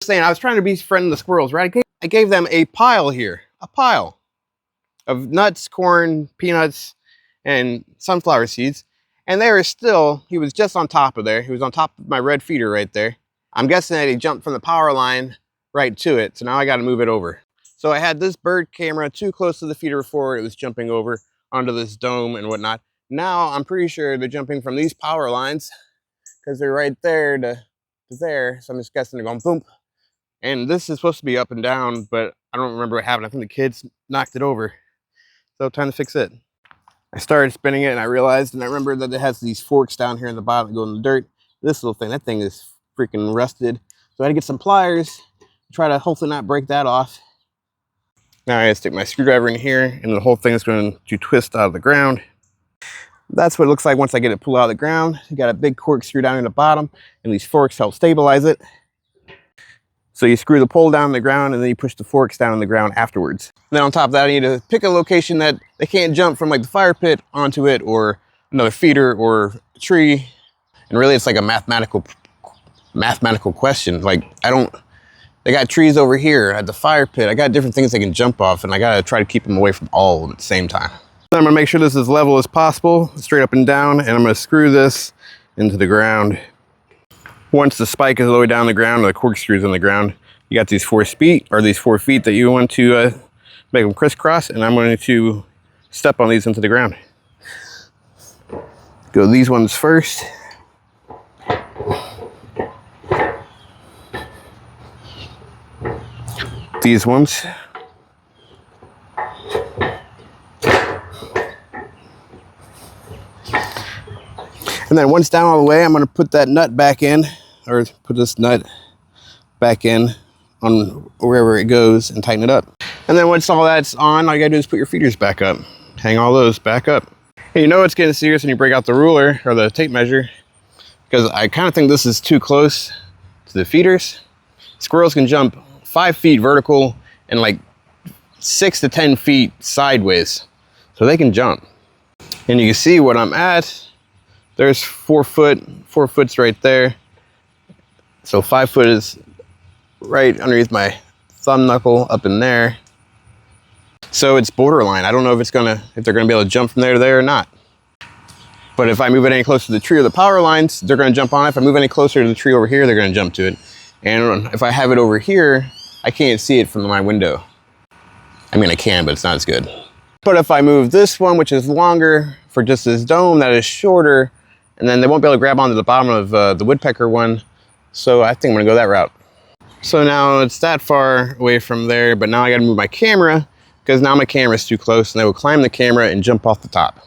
Saying I was trying to befriend the squirrels, right? I gave them a pile here, a pile of nuts, corn, peanuts, and sunflower seeds. And they were still, he was just on top of there. He was on top of my red feeder right there. I'm guessing that he jumped from the power line right to it. So now I got to move it over. So I had this bird camera too close to the feeder before it was jumping over onto this dome and whatnot. Now I'm pretty sure they're jumping from these power lines because they're right there to there. So I'm just guessing they're going boom. And this is supposed to be up and down, but I don't remember what happened. I think the kids knocked it over. So time to fix it. I started spinning it and I realized, and I remember that it has these forks down here in the bottom that go in the dirt. This little thing, that thing is freaking rusted. So I had to get some pliers, try to hopefully not break that off. Now I gotta stick my screwdriver in here and the whole thing is going to twist out of the ground. That's what it looks like once I get it pulled out of the ground. You got a big corkscrew down in the bottom and these forks help stabilize it. So you screw the pole down in the ground and then you push the forks down in the ground afterwards. And then on top of that, I need to pick a location that they can't jump from, like the fire pit onto it or another feeder or a tree. And really it's like a mathematical question. Like they got trees over here at the fire pit. I got different things they can jump off and I gotta try to keep them away from all of them at the same time. Then I'm gonna make sure this is as level as possible, straight up and down, and I'm gonna screw this into the ground. Once the spike is all the way down the ground, or the corkscrew's on the ground, you got these 4 feet that you want to make them crisscross, and I'm going to step on these into the ground. Go these ones first. These ones. And then once down all the way, I'm going to put that nut back in, or put this nut back in on wherever it goes and tighten it up. And then once all that's on, all you gotta do is put your feeders back up. Hang all those back up. And you know it's getting serious when you break out the ruler or the tape measure, because I kind of think this is too close to the feeders. Squirrels can jump 5 feet vertical and like 6 to 10 feet sideways. So they can jump. And you can see what I'm at. There's 4 foot, 4 foot's right there. So 5 foot is right underneath my thumb knuckle up in there. So it's borderline. I don't know if they're gonna be able to jump from there to there or not. But if I move it any closer to the tree or the power lines, they're gonna jump on it. If I move any closer to the tree over here, they're gonna jump to it. And if I have it over here, I can't see it from my window. I mean, I can, but it's not as good. But if I move this one, which is longer for just this dome, that is shorter, and then they won't be able to grab onto the bottom of the woodpecker one. So I think I'm gonna go that route. So now it's that far away from there, but now I gotta move my camera because now my camera's too close and they will climb the camera and jump off the top.